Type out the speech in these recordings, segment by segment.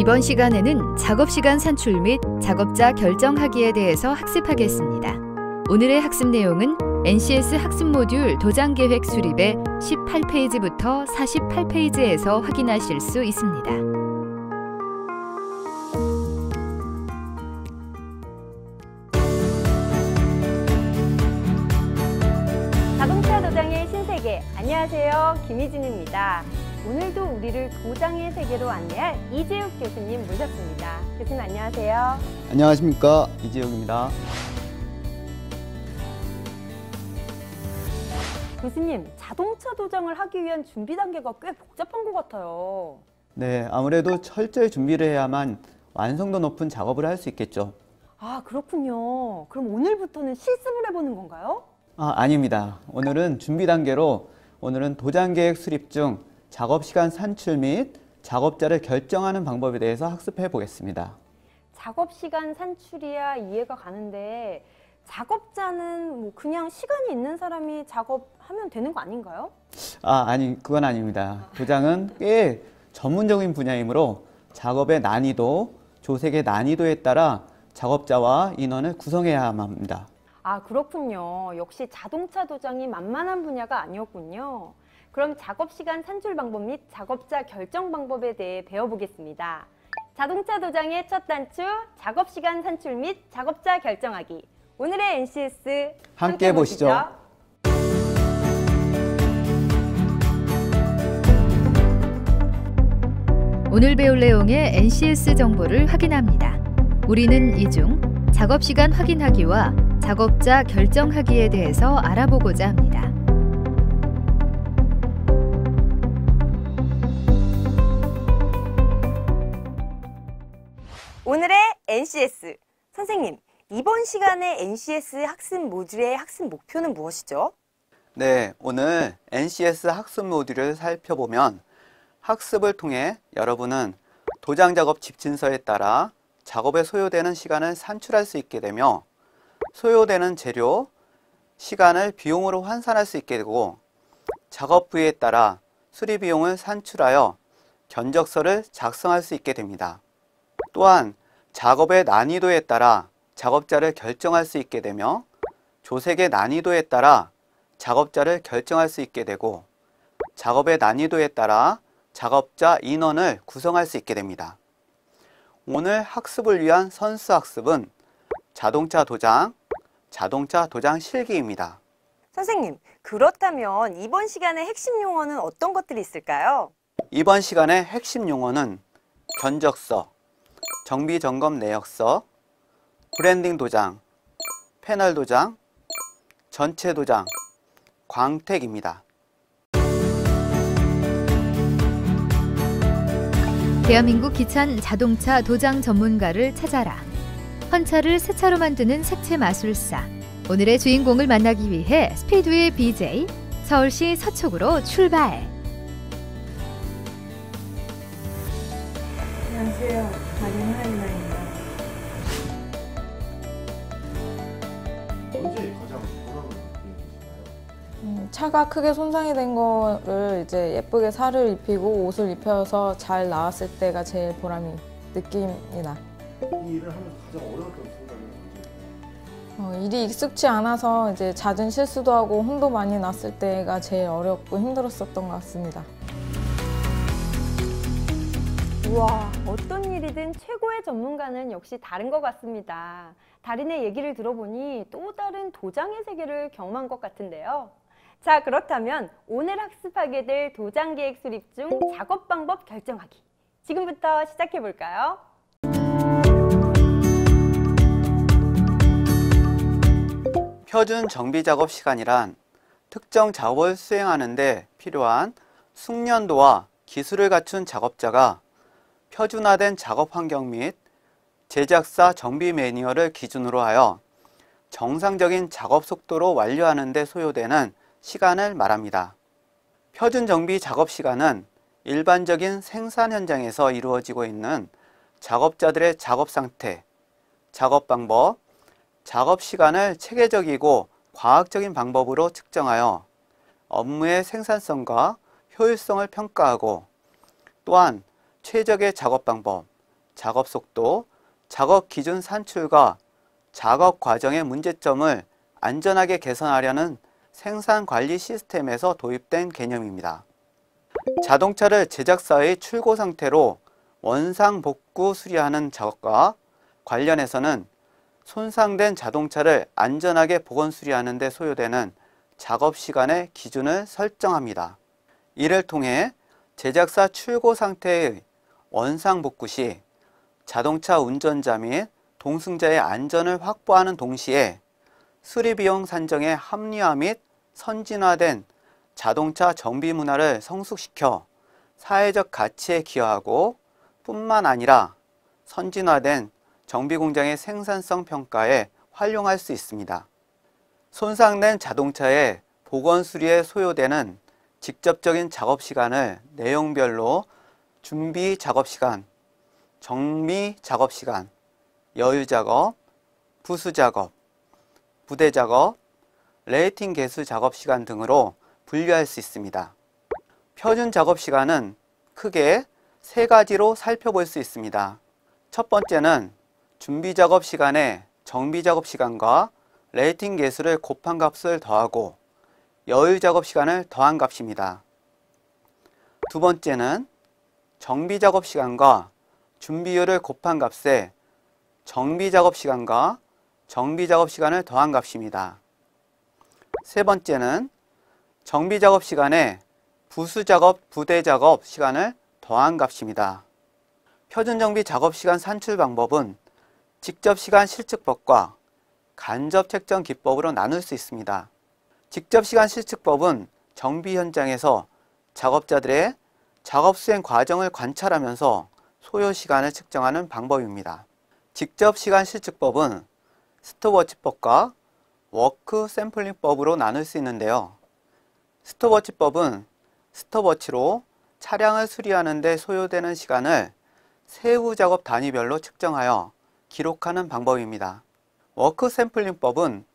이번 시간에는 작업시간 산출 및 작업자 결정하기에 대해서 학습하겠습니다. 오늘의 학습 내용은 NCS 학습 모듈 도장계획 수립의 18페이지부터 48페이지에서 확인하실 수 있습니다. 자동차 도장의 신세계, 안녕하세요. 김희진입니다. 오늘도 우리를 도장의 세계로 안내할 이재욱 교수님 모셨습니다. 교수님 안녕하세요. 안녕하십니까, 이재욱입니다. 교수님, 자동차 도장을 하기 위한 준비 단계가 꽤 복잡한 것 같아요. 네, 아무래도 철저히 준비를 해야만 완성도 높은 작업을 할 수 있겠죠. 아, 그렇군요. 그럼 오늘부터는 실습을 해보는 건가요? 아닙니다. 오늘은 준비 단계로 오늘은 도장계획 수립 중 작업시간 산출 및 작업자를 결정하는 방법에 대해서 학습해 보겠습니다. 작업시간 산출이야 이해가 가는데 작업자는 그냥 시간이 있는 사람이 작업하면 되는 거 아닌가요? 그건 아닙니다. 도장은 꽤 전문적인 분야이므로 작업의 난이도, 조색의 난이도에 따라 작업자와 인원을 구성해야만 합니다. 아, 그렇군요. 역시 자동차 도장이 만만한 분야가 아니었군요. 그럼 작업시간 산출 방법 및 작업자 결정 방법에 대해 배워보겠습니다. 자동차 도장의 첫 단추, 작업시간 산출 및 작업자 결정하기. 오늘의 NCS 함께 보시죠. 오늘 배울 내용의 NCS 정보를 확인합니다. 우리는 이 중 작업시간 확인하기와 작업자 결정하기에 대해서 알아보고자 합니다. 오늘의 NCS. 선생님, 이번 시간에 NCS 학습 모듈의 학습 목표는 무엇이죠? 네, 오늘 NCS 학습 모듈을 살펴보면 학습을 통해 여러분은 도장 작업 집진서에 따라 작업에 소요되는 시간을 산출할 수 있게 되며 소요되는 재료, 시간을 비용으로 환산할 수 있게 되고 작업 부위에 따라 수리 비용을 산출하여 견적서를 작성할 수 있게 됩니다. 또한 작업의 난이도에 따라 작업자를 결정할 수 있게 되며 조색의 난이도에 따라 작업자를 결정할 수 있게 되고 작업의 난이도에 따라 작업자 인원을 구성할 수 있게 됩니다. 오늘 학습을 위한 선수 학습은 자동차 도장 실기입니다. 선생님, 그렇다면 이번 시간의 핵심 용어는 어떤 것들이 있을까요? 이번 시간의 핵심 용어는 견적서, 정비점검 내역서, 브랜딩 도장, 패널 도장, 전체 도장, 광택입니다. 대한민국 기찬 자동차 도장 전문가를 찾아라. 헌차를 새 차로 만드는 색채 마술사. 오늘의 주인공을 만나기 위해 스피드의 BJ 서울시 서초구로 출발. 안녕하세요. 박인하입니다. 언제 가장 보람을 느끼시나요? 차가 크게 손상이 된 거를 이제 예쁘게 살을 입히고 옷을 입혀서 잘 나왔을 때가 제일 보람이 느낍니다. 이 일을 하면서 가장 어려웠던 순간이 언제예요? 일이 익숙치 않아서 이제 잦은 실수도 하고 혼도 많이 났을 때가 제일 어렵고 힘들었었던 것 같습니다. 우와, 어떤 일이든 최고의 전문가는 역시 다른 것 같습니다. 달인의 얘기를 들어보니 또 다른 도장의 세계를 경험한 것 같은데요. 자, 그렇다면 오늘 학습하게 될 도장계획 수립 중 작업 방법 결정하기. 지금부터 시작해 볼까요? 표준 정비 작업 시간이란 특정 작업을 수행하는 데 필요한 숙련도와 기술을 갖춘 작업자가 표준화된 작업 환경 및 제작사 정비 매뉴얼을 기준으로 하여 정상적인 작업 속도로 완료하는 데 소요되는 시간을 말합니다. 표준 정비 작업 시간은 일반적인 생산 현장에서 이루어지고 있는 작업자들의 작업 상태, 작업 방법, 작업 시간을 체계적이고 과학적인 방법으로 측정하여 업무의 생산성과 효율성을 평가하고 또한 최적의 작업 방법, 작업 속도, 작업 기준 산출과 작업 과정의 문제점을 안전하게 개선하려는 생산 관리 시스템에서 도입된 개념입니다. 자동차를 제작사의 출고 상태로 원상 복구 수리하는 작업과 관련해서는 손상된 자동차를 안전하게 복원 수리하는 데 소요되는 작업 시간의 기준을 설정합니다. 이를 통해 제작사 출고 상태의 원상 복구 시 자동차 운전자 및 동승자의 안전을 확보하는 동시에 수리비용 산정의 합리화 및 선진화된 자동차 정비 문화를 성숙시켜 사회적 가치에 기여하고 뿐만 아니라 선진화된 정비 공장의 생산성 평가에 활용할 수 있습니다. 손상된 자동차의 복원 수리에 소요되는 직접적인 작업 시간을 내용별로 준비 작업 시간, 정비 작업 시간, 여유 작업, 부수 작업, 부대 작업, 레이팅 개수 작업 시간 등으로 분류할 수 있습니다. 표준 작업 시간은 크게 세 가지로 살펴볼 수 있습니다. 첫 번째는 준비 작업 시간에 정비 작업 시간과 레이팅 개수를 곱한 값을 더하고 여유 작업 시간을 더한 값입니다. 두 번째는 정비 작업 시간과 준비율을 곱한 값에 정비 작업 시간과 정비 작업 시간을 더한 값입니다. 세 번째는 정비 작업 시간에 부수 작업, 부대 작업 시간을 더한 값입니다. 표준 정비 작업 시간 산출 방법은 직접 시간 실측법과 간접 책정 기법으로 나눌 수 있습니다. 직접 시간 실측법은 정비 현장에서 작업자들의 작업 수행 과정을 관찰하면서 소요 시간을 측정하는 방법입니다. 직접 시간 실측법은 스톱워치법과 워크 샘플링법으로 나눌 수 있는데요. 스톱워치법은 스톱워치로 차량을 수리하는 데 소요되는 시간을 세후 작업 단위별로 측정하여 기록하는 방법입니다. 워크 샘플링법은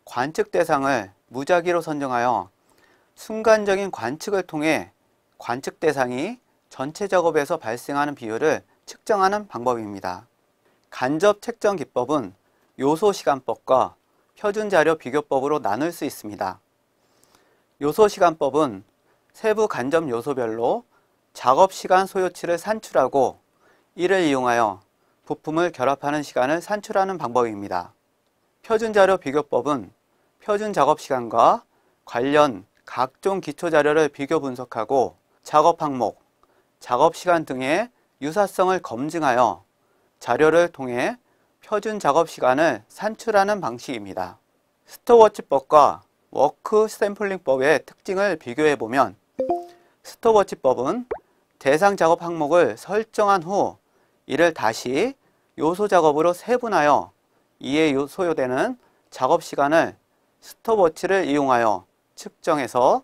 관측 대상을 무작위로 선정하여 순간적인 관측을 통해 관측 대상이 전체 작업에서 발생하는 비율을 측정하는 방법입니다. 간접 책정 기법은 요소 시간법과 표준 자료 비교법으로 나눌 수 있습니다. 요소 시간법은 세부 간접 요소별로 작업 시간 소요치를 산출하고 이를 이용하여 부품을 결합하는 시간을 산출하는 방법입니다. 표준 자료 비교법은 표준 작업 시간과 관련 각종 기초 자료를 비교 분석하고 작업 항목, 작업 시간 등의 유사성을 검증하여 자료를 통해 표준 작업 시간을 산출하는 방식입니다. 스톱워치법과 워크 샘플링법의 특징을 비교해 보면 스톱워치법은 대상 작업 항목을 설정한 후 이를 다시 요소 작업으로 세분하여 이에 소요되는 작업 시간을 스톱워치를 이용하여 측정해서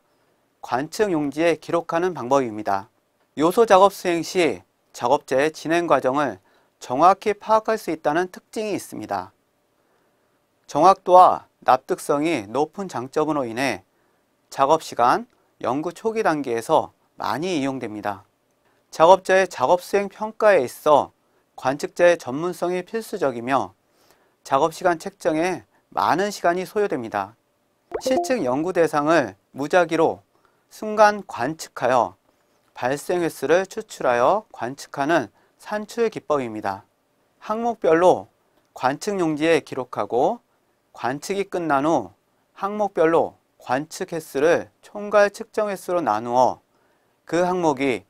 관측 용지에 기록하는 방법입니다. 요소 작업 수행 시 작업자의 진행 과정을 정확히 파악할 수 있다는 특징이 있습니다. 정확도와 납득성이 높은 장점으로 인해 작업시간, 연구 초기 단계에서 많이 이용됩니다. 작업자의 작업 수행 평가에 있어 관측자의 전문성이 필수적이며 작업시간 책정에 많은 시간이 소요됩니다. 실측 연구 대상을 무작위로 순간 관측하여 발생 횟수를 추출하여 관측하는 산출 기법입니다. 항목별로 관측 용지에 기록하고 관측이 끝난 후 항목별로 관측 횟수를 총괄 측정 횟수로 나누어 그 항목이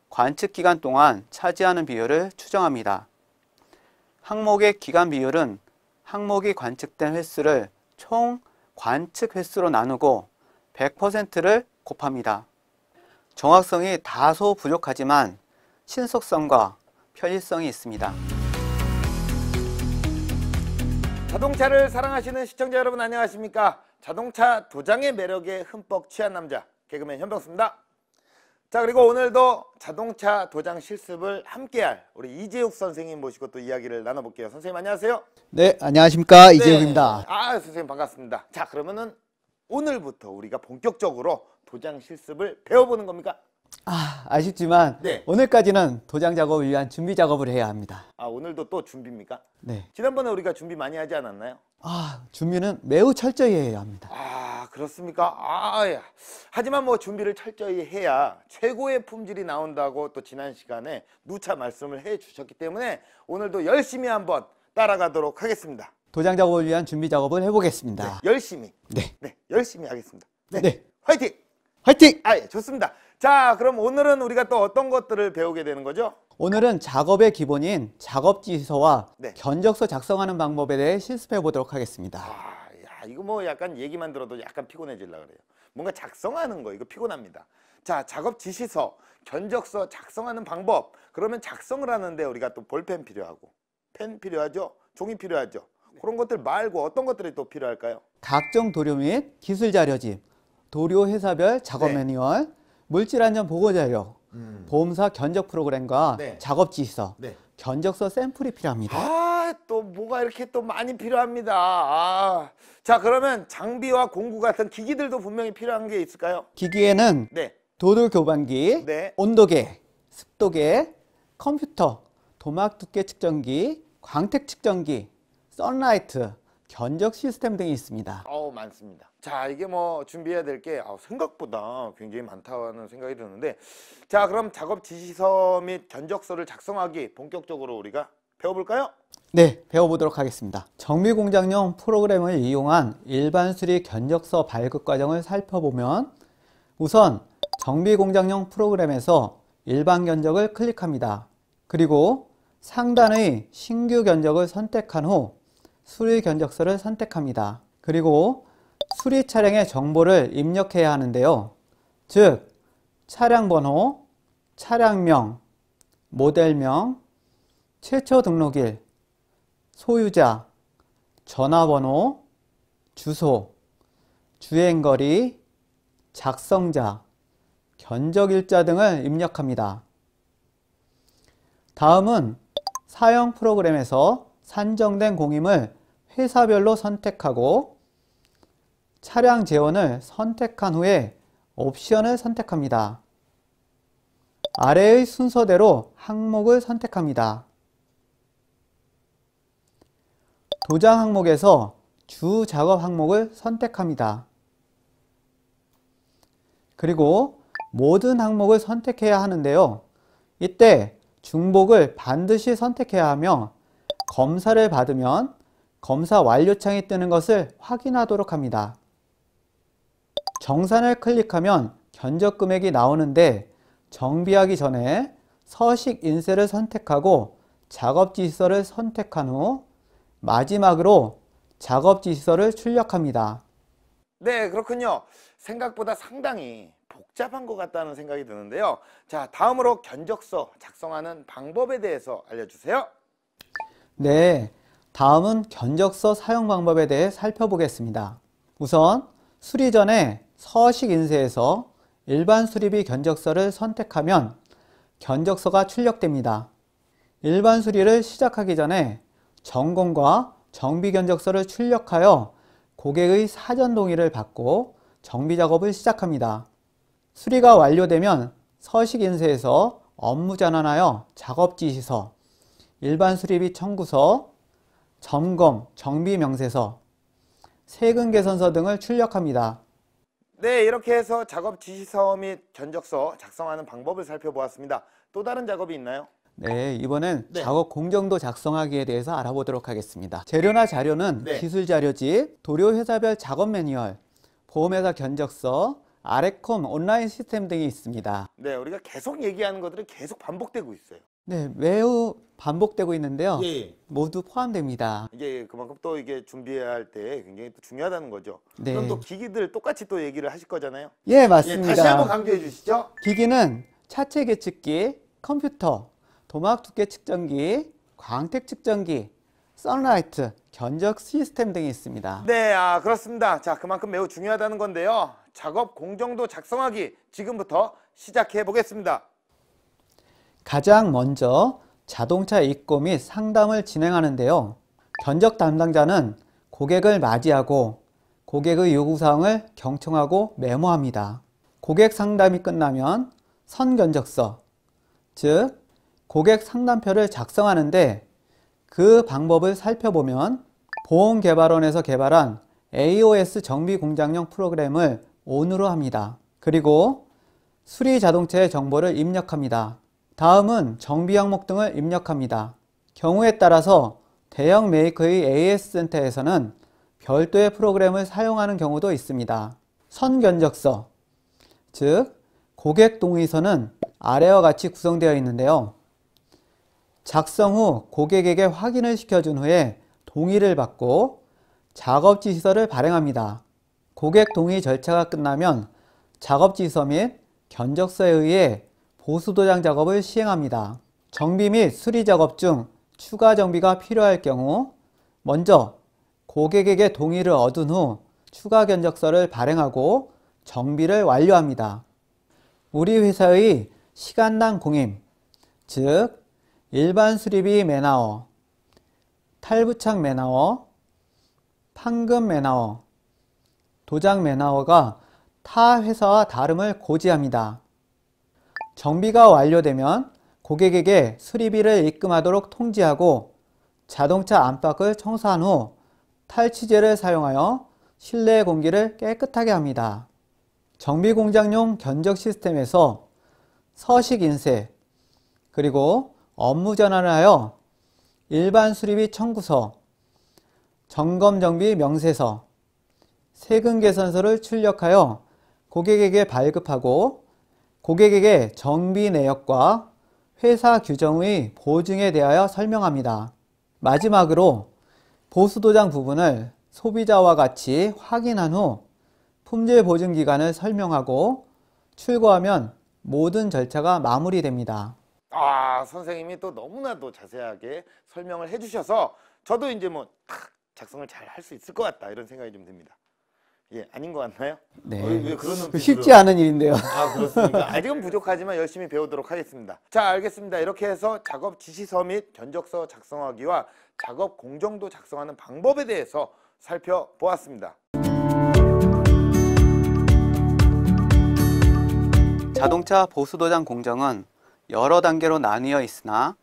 관측 기간 동안 차지하는 비율을 추정합니다. 항목의 기간 비율은 항목이 관측된 횟수를 총 관측 횟수로 나누고 100%를 곱합니다. 정확성이 다소 부족하지만 신속성과 편리성이 있습니다. 자동차를 사랑하시는 시청자 여러분 안녕하십니까? 자동차 도장의 매력에 흠뻑 취한 남자 개그맨 현병수입니다. 자, 그리고 오늘도 자동차 도장 실습을 함께할 우리 이재욱 선생님 모시고 또 이야기를 나눠볼게요. 선생님 안녕하세요. 네, 안녕하십니까. 이재욱입니다. 선생님 반갑습니다. 자, 그러면은 오늘부터 우리가 본격적으로 도장 실습을 배워보는 겁니까? 아쉽지만 네. 오늘까지는 도장 작업을 위한 준비 작업을 해야 합니다. 아, 오늘도 또 준비입니까? 네. 지난번에 우리가 준비 많이 하지 않았나요? 준비는 매우 철저히 해야 합니다. 아, 그렇습니까? 야. 하지만 뭐 준비를 철저히 해야 최고의 품질이 나온다고 또 지난 시간에 누차 말씀을 해 주셨기 때문에 오늘도 열심히 한번 따라가도록 하겠습니다. 도장 작업을 위한 준비 작업을 해보겠습니다. 열심히. 네. 열심히 하겠습니다. 네. 화이팅! 화이팅! 예, 좋습니다. 자, 그럼 오늘은 우리가 또 어떤 것들을 배우게 되는 거죠? 오늘은 작업의 기본인 작업지시서와 네. 견적서 작성하는 방법에 대해 실습해 보도록 하겠습니다. 이거 뭐 약간 얘기만 들어도 약간 피곤해질라 그래요. 뭔가 작성하는 거 이거 피곤합니다. 자, 작업 지시서, 견적서 작성하는 방법. 그러면 작성을 하는데 우리가 또 볼펜 필요하고 펜 필요하죠? 종이 필요하죠? 그런 것들 말고 어떤 것들이 또 필요할까요? 각종 도료 및 기술 자료집, 도료 회사별 작업 네. 매뉴얼, 물질 안전 보고 자료, 보험사 견적 프로그램과 네. 작업 지시서, 네. 견적서 샘플이 필요합니다. 또 뭐가 이렇게 또 많이 필요합니다. 자, 그러면 장비와 공구 같은 기기들도 분명히 필요한 게 있을까요? 기기에는 네. 도료 교반기, 네. 온도계, 습도계, 컴퓨터, 도막 두께 측정기, 광택 측정기, 선라이트, 견적 시스템 등이 있습니다. 많습니다. 자, 이게 뭐 준비해야 될 게 생각보다 굉장히 많다는 생각이 드는데, 자, 그럼 작업 지시서 및 견적서를 작성하기 본격적으로 우리가 배워볼까요? 네, 배워보도록 하겠습니다. 정비공장용 프로그램을 이용한 일반 수리 견적서 발급 과정을 살펴보면 우선 정비공장용 프로그램에서 일반 견적을 클릭합니다. 그리고 상단의 신규 견적을 선택한 후 수리 견적서를 선택합니다. 그리고 수리 차량의 정보를 입력해야 하는데요. 즉, 차량 번호, 차량명, 모델명, 최초 등록일, 소유자, 전화번호, 주소, 주행거리, 작성자, 견적일자 등을 입력합니다. 다음은 사용 프로그램에서 산정된 공임을 회사별로 선택하고 차량 재원을 선택한 후에 옵션을 선택합니다. 아래의 순서대로 항목을 선택합니다. 도장 항목에서 주 작업 항목을 선택합니다. 그리고 모든 항목을 선택해야 하는데요. 이때 중복을 반드시 선택해야 하며 검사를 받으면 검사 완료창이 뜨는 것을 확인하도록 합니다. 정산을 클릭하면 견적 금액이 나오는데 정비하기 전에 서식 인쇄를 선택하고 작업 지시서를 선택한 후 마지막으로 작업 지시서를 출력합니다. 네, 그렇군요. 생각보다 상당히 복잡한 것 같다는 생각이 드는데요. 자, 다음으로 견적서 작성하는 방법에 대해서 알려주세요. 네, 다음은 견적서 사용 방법에 대해 살펴보겠습니다. 우선 수리 전에 서식 인쇄에서 일반 수리비 견적서를 선택하면 견적서가 출력됩니다. 일반 수리를 시작하기 전에 점검과 정비 견적서를 출력하여 고객의 사전 동의를 받고 정비 작업을 시작합니다. 수리가 완료되면 서식 인쇄에서 업무 전환하여 작업 지시서, 일반 수리비 청구서, 점검, 정비 명세서, 세금 개선서 등을 출력합니다. 네, 이렇게 해서 작업 지시서 및 견적서 작성하는 방법을 살펴보았습니다. 또 다른 작업이 있나요? 네, 이번엔 네. 작업 공정도 작성하기에 대해서 알아보도록 하겠습니다. 재료나 자료는 네. 기술 자료집, 도료 회사별 작업 매뉴얼, 보험회사 견적서, 아레콤 온라인 시스템 등이 있습니다. 네, 우리가 계속 얘기하는 것들이 계속 반복되고 있어요. 네, 매우 반복되고 있는데요. 예. 모두 포함됩니다. 이게 그만큼 또 이게 준비할 때 굉장히 또 중요하다는 거죠. 네. 그럼 또 기기들 똑같이 또 얘기를 하실 거잖아요. 예, 맞습니다. 다시 한번 강조해 주시죠. 기기는 차체 계측기, 컴퓨터, 도막 두께 측정기, 광택 측정기, 선라이트, 견적 시스템 등이 있습니다. 네, 그렇습니다. 자, 그만큼 매우 중요하다는 건데요. 작업 공정도 작성하기 지금부터 시작해 보겠습니다. 가장 먼저 자동차 입고 및 상담을 진행하는데요. 견적 담당자는 고객을 맞이하고 고객의 요구사항을 경청하고 메모합니다. 고객 상담이 끝나면 선견적서, 즉 고객 상담표를 작성하는데 그 방법을 살펴보면 보험개발원에서 개발한 AOS 정비 공장용 프로그램을 ON으로 합니다. 그리고 수리 자동차의 정보를 입력합니다. 다음은 정비 항목 등을 입력합니다. 경우에 따라서 대형 메이커의 AS 센터에서는 별도의 프로그램을 사용하는 경우도 있습니다. 선견적서, 즉 고객 동의서는 아래와 같이 구성되어 있는데요. 작성 후 고객에게 확인을 시켜준 후에 동의를 받고 작업 지시서를 발행합니다. 고객 동의 절차가 끝나면 작업 지시서 및 견적서에 의해 보수도장 작업을 시행합니다. 정비 및 수리 작업 중 추가 정비가 필요할 경우 먼저 고객에게 동의를 얻은 후 추가 견적서를 발행하고 정비를 완료합니다. 우리 회사의 시간당 공임, 즉 일반 수리비 맨아워, 탈부착 맨아워, 판금 맨아워, 도장 맨아워가 타 회사와 다름을 고지합니다. 정비가 완료되면 고객에게 수리비를 입금하도록 통지하고 자동차 안팎을 청소한 후 탈취제를 사용하여 실내 공기를 깨끗하게 합니다. 정비공장용 견적 시스템에서 서식 인쇄, 그리고 업무 전환을 하여 일반 수리비 청구서, 점검정비 명세서, 세금 계산서를 출력하여 고객에게 발급하고 고객에게 정비 내역과 회사 규정의 보증에 대하여 설명합니다. 마지막으로 보수도장 부분을 소비자와 같이 확인한 후 품질 보증 기간을 설명하고 출고하면 모든 절차가 마무리됩니다. 선생님이 또 너무나도 자세하게 설명을 해주셔서 저도 이제 뭐 탁 작성을 잘 할 수 있을 것 같다 이런 생각이 좀 듭니다. 예, 아닌 것 같나요? 네. 왜 그런 눈빛으로? 쉽지 않은 일인데요. 그렇습니까? 아직은 부족하지만 열심히 배우도록 하겠습니다. 자, 알겠습니다. 이렇게 해서 작업 지시서 및 견적서 작성하기와 작업 공정도 작성하는 방법에 대해서 살펴보았습니다. 자동차 보수도장 공정은 여러 단계로 나뉘어 있으나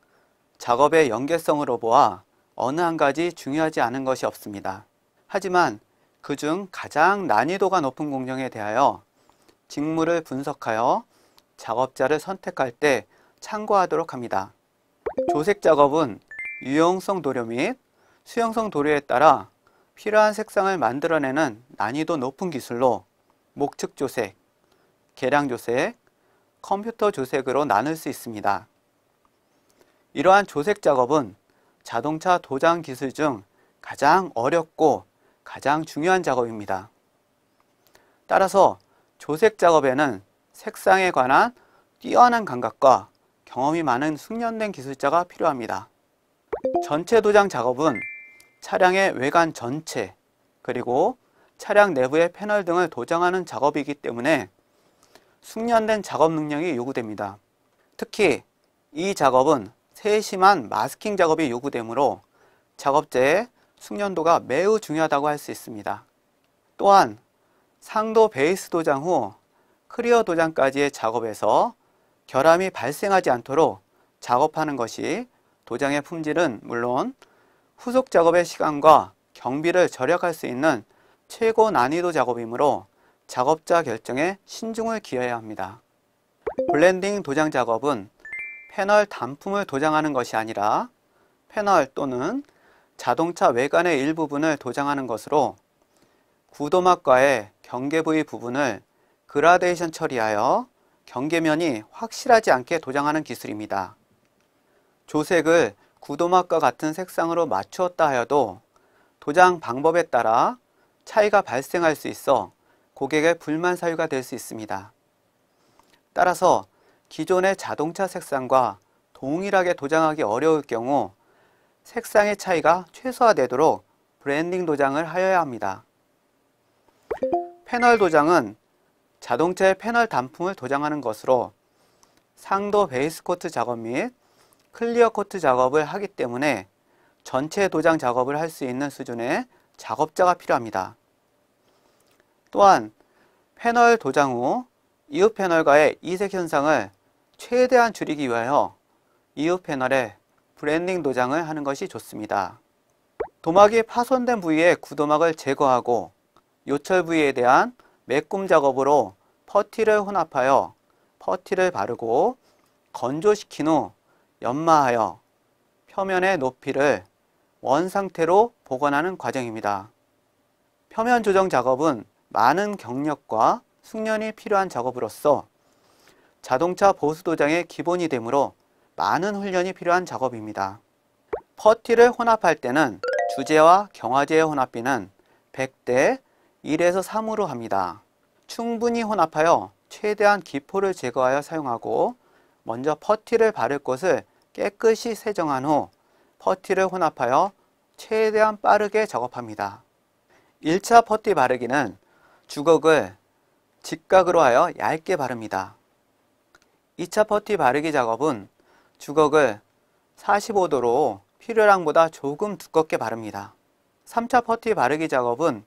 작업의 연계성으로 보아 어느 한 가지 중요하지 않은 것이 없습니다. 하지만 그중 가장 난이도가 높은 공정에 대하여 직무를 분석하여 작업자를 선택할 때 참고하도록 합니다. 조색 작업은 유용성 도료 및 수용성 도료에 따라 필요한 색상을 만들어내는 난이도 높은 기술로 목측 조색, 계량 조색, 컴퓨터 조색으로 나눌 수 있습니다. 이러한 조색 작업은 자동차 도장 기술 중 가장 어렵고 가장 중요한 작업입니다. 따라서 조색 작업에는 색상에 관한 뛰어난 감각과 경험이 많은 숙련된 기술자가 필요합니다. 전체 도장 작업은 차량의 외관 전체 그리고 차량 내부의 패널 등을 도장하는 작업이기 때문에 숙련된 작업 능력이 요구됩니다. 특히 이 작업은 세심한 마스킹 작업이 요구되므로 작업자의 숙련도가 매우 중요하다고 할 수 있습니다. 또한 상도 베이스 도장 후 클리어 도장까지의 작업에서 결함이 발생하지 않도록 작업하는 것이 도장의 품질은 물론 후속 작업의 시간과 경비를 절약할 수 있는 최고 난이도 작업이므로 작업자 결정에 신중을 기해야 합니다. 블렌딩 도장 작업은 패널 단품을 도장하는 것이 아니라 패널 또는 자동차 외관의 일부분을 도장하는 것으로 구도막과의 경계 부위 부분을 그라데이션 처리하여 경계면이 확실하지 않게 도장하는 기술입니다. 조색을 구도막과 같은 색상으로 맞추었다 하여도 도장 방법에 따라 차이가 발생할 수 있어 고객의 불만 사유가 될 수 있습니다. 따라서 기존의 자동차 색상과 동일하게 도장하기 어려울 경우 색상의 차이가 최소화되도록 브랜딩 도장을 하여야 합니다. 패널 도장은 자동차의 패널 단품을 도장하는 것으로 상도 베이스 코트 작업 및 클리어 코트 작업을 하기 때문에 전체 도장 작업을 할 수 있는 수준의 작업자가 필요합니다. 또한 패널 도장 후 이웃 패널과의 이색 현상을 최대한 줄이기 위하여 이웃 패널에 브랜딩 도장을 하는 것이 좋습니다. 도막이 파손된 부위의 구도막을 제거하고 요철 부위에 대한 메꿈 작업으로 퍼티를 혼합하여 퍼티를 바르고 건조시킨 후 연마하여 표면의 높이를 원 상태로 복원하는 과정입니다. 표면 조정 작업은 많은 경력과 숙련이 필요한 작업으로서 자동차 보수 도장의 기본이 되므로 많은 훈련이 필요한 작업입니다. 퍼티를 혼합할 때는 주재와 경화제의 혼합비는 100대 1에서 3으로 합니다. 충분히 혼합하여 최대한 기포를 제거하여 사용하고 먼저 퍼티를 바를 곳을 깨끗이 세정한 후 퍼티를 혼합하여 최대한 빠르게 작업합니다. 1차 퍼티 바르기는 주걱을 직각으로 하여 얇게 바릅니다. 2차 퍼티 바르기 작업은 주걱을 45도로 필요량보다 조금 두껍게 바릅니다. 3차 퍼티 바르기 작업은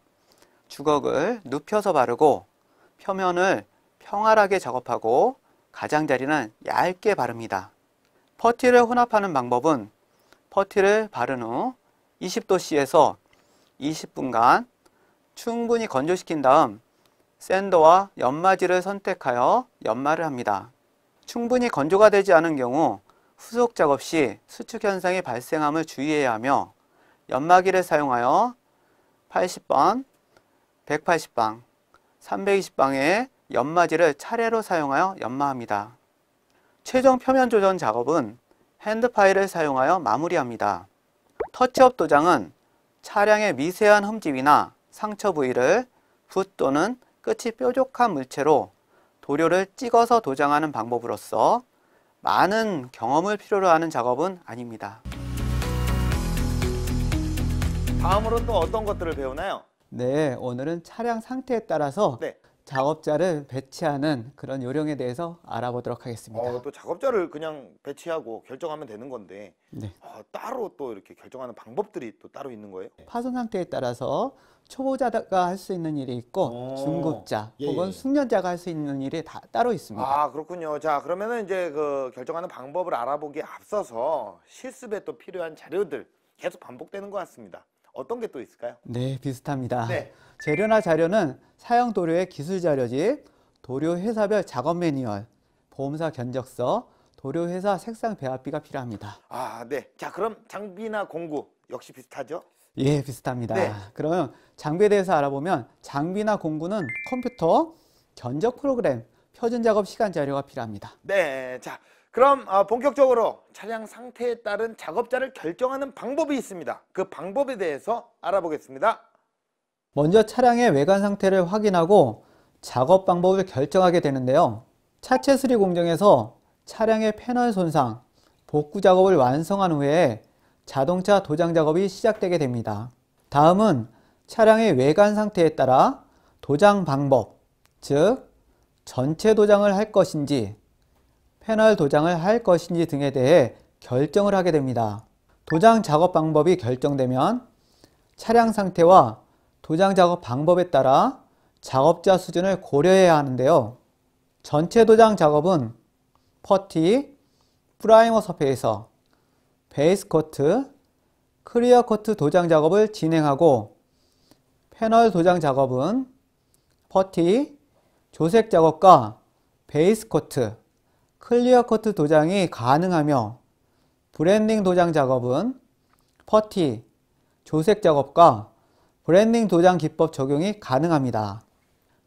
주걱을 눕혀서 바르고 표면을 평활하게 작업하고 가장자리는 얇게 바릅니다. 퍼티를 혼합하는 방법은 퍼티를 바른 후 20도씨에서 20분간 충분히 건조시킨 다음 샌더와 연마지를 선택하여 연마를 합니다. 충분히 건조가 되지 않은 경우 후속 작업 시 수축 현상이 발생함을 주의해야 하며 연마기를 사용하여 80번, 180방, 320방의 연마지를 차례로 사용하여 연마합니다. 최종 표면 조정 작업은 핸드파일을 사용하여 마무리합니다. 터치업 도장은 차량의 미세한 흠집이나 상처 부위를 붓 또는 끝이 뾰족한 물체로 도료를 찍어서 도장하는 방법으로서 많은 경험을 필요로 하는 작업은 아닙니다. 다음으로 또 어떤 것들을 배우나요? 네, 오늘은 차량 상태에 따라서 네. 작업자를 배치하는 그런 요령에 대해서 알아보도록 하겠습니다. 또 작업자를 그냥 배치하고 결정하면 되는 건데 네. 따로 또 이렇게 결정하는 방법들이 또 따로 있는 거예요? 파손 상태에 따라서 초보자가 할 수 있는 일이 있고 중급자 예, 혹은 예. 숙련자가 할 수 있는 일이 다 따로 있습니다. 아, 그렇군요. 자, 그러면은 이제 그 결정하는 방법을 알아보기에 앞서서 실습에 또 필요한 자료들 계속 반복되는 것 같습니다. 어떤 게 또 있을까요? 네, 비슷합니다. 네. 재료나 자료는 사용 도료의 기술 자료집, 도료 회사별 작업 매뉴얼, 보험사 견적서, 도료 회사 색상 배합비가 필요합니다. 아, 네. 자, 그럼 장비나 공구 역시 비슷하죠? 예, 비슷합니다. 네. 그러면 장비에 대해서 알아보면 장비나 공구는 컴퓨터, 견적 프로그램, 표준 작업 시간 자료가 필요합니다. 네. 자, 그럼 본격적으로 차량 상태에 따른 작업자를 결정하는 방법이 있습니다. 그 방법에 대해서 알아보겠습니다. 먼저 차량의 외관 상태를 확인하고 작업 방법을 결정하게 되는데요. 차체 수리 공정에서 차량의 패널 손상, 복구 작업을 완성한 후에 자동차 도장 작업이 시작되게 됩니다. 다음은 차량의 외관 상태에 따라 도장 방법, 즉 전체 도장을 할 것인지 패널 도장을 할 것인지 등에 대해 결정을 하게 됩니다. 도장 작업 방법이 결정되면 차량 상태와 도장 작업 방법에 따라 작업자 수준을 고려해야 하는데요. 전체 도장 작업은 퍼티, 프라이머 서페이서, 베이스 코트, 클리어 코트 도장 작업을 진행하고 패널 도장 작업은 퍼티, 조색 작업과 베이스 코트, 클리어 코트 도장이 가능하며 브랜딩 도장 작업은 퍼티, 조색 작업과 브랜딩 도장 기법 적용이 가능합니다.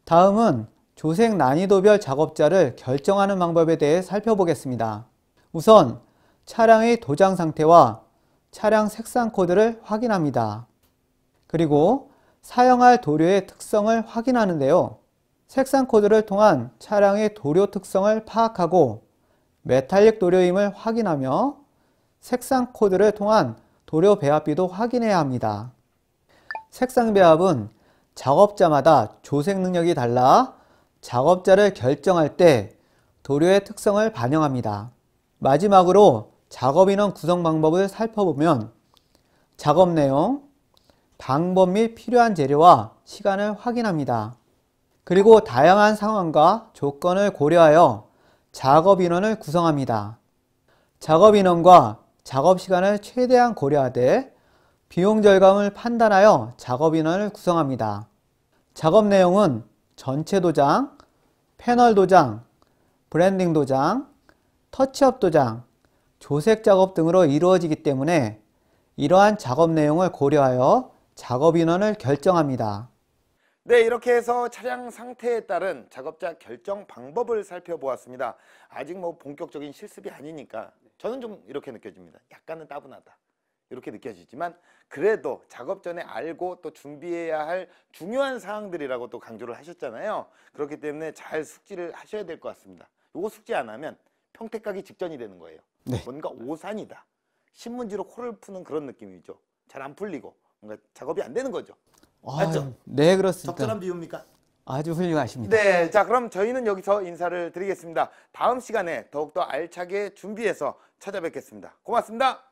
다음은 조색 난이도별 작업자를 결정하는 방법에 대해 살펴보겠습니다. 우선 차량의 도장 상태와 차량 색상 코드를 확인합니다. 그리고 사용할 도료의 특성을 확인하는데요. 색상 코드를 통한 차량의 도료 특성을 파악하고 메탈릭 도료임을 확인하며 색상 코드를 통한 도료 배합비도 확인해야 합니다. 색상 배합은 작업자마다 조색 능력이 달라 작업자를 결정할 때 도료의 특성을 반영합니다. 마지막으로 작업 인원 구성 방법을 살펴보면 작업 내용, 방법 및 필요한 재료와 시간을 확인합니다. 그리고 다양한 상황과 조건을 고려하여 작업 인원을 구성합니다. 작업 인원과 작업 시간을 최대한 고려하되 비용 절감을 판단하여 작업 인원을 구성합니다. 작업 내용은 전체 도장, 패널 도장, 브랜딩 도장, 터치업 도장, 조색 작업 등으로 이루어지기 때문에 이러한 작업 내용을 고려하여 작업 인원을 결정합니다. 네, 이렇게 해서 차량 상태에 따른 작업자 결정 방법을 살펴보았습니다. 아직 뭐 본격적인 실습이 아니니까 저는 좀 이렇게 느껴집니다. 약간은 따분하다. 이렇게 느껴지지만 그래도 작업 전에 알고 또 준비해야 할 중요한 사항들이라고 또 강조를 하셨잖아요. 그렇기 때문에 잘 숙지를 하셔야 될 것 같습니다. 이거 숙지 안 하면 평택 가기 직전이 되는 거예요. 네. 뭔가 오산이다. 신문지로 코를 푸는 그런 느낌이죠. 잘 안 풀리고 뭔가 작업이 안 되는 거죠. 맞죠? 네, 그렇습니다. 적절한 비유입니까? 아주 훌륭하십니다. 네, 자 그럼 저희는 여기서 인사를 드리겠습니다. 다음 시간에 더욱더 알차게 준비해서 찾아뵙겠습니다. 고맙습니다.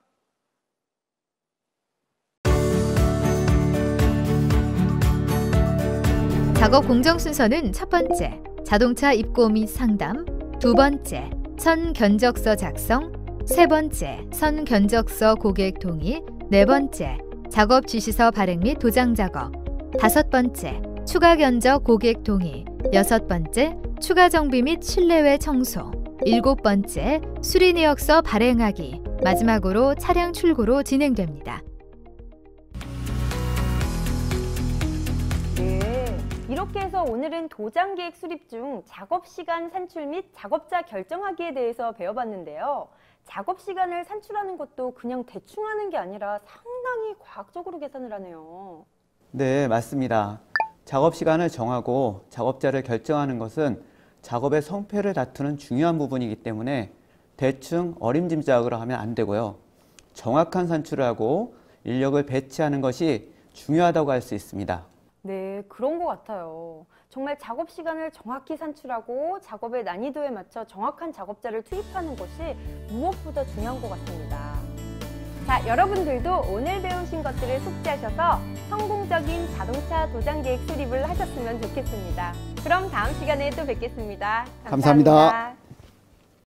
작업 공정 순서는 첫 번째, 자동차 입고 및 상담, 두 번째, 선 견적서 작성, 세 번째, 선 견적서 고객 동의, 네 번째, 작업 지시서 발행 및 도장 작업, 다섯 번째, 추가 견적 고객 동의, 여섯 번째, 추가 정비 및 실내외 청소, 일곱 번째, 수리 내역서 발행하기, 마지막으로 차량 출고로 진행됩니다. 네, 이렇게 해서 오늘은 도장 계획 수립 중 작업 시간 산출 및 작업자 결정하기에 대해서 배워봤는데요. 작업 시간을 산출하는 것도 그냥 대충 하는 게 아니라 상당히 과학적으로 계산을 하네요. 네, 맞습니다. 작업 시간을 정하고 작업자를 결정하는 것은 작업의 성패를 다투는 중요한 부분이기 때문에 대충 어림짐작으로 하면 안 되고요. 정확한 산출을 하고 인력을 배치하는 것이 중요하다고 할 수 있습니다. 네, 그런 것 같아요. 정말 작업 시간을 정확히 산출하고 작업의 난이도에 맞춰 정확한 작업자를 투입하는 것이 무엇보다 중요한 것 같습니다. 자, 여러분들도 오늘 배우신 것들을 숙지하셔서 성공적인 자동차 도장 계획 수립을 하셨으면 좋겠습니다. 그럼 다음 시간에 또 뵙겠습니다. 감사합니다.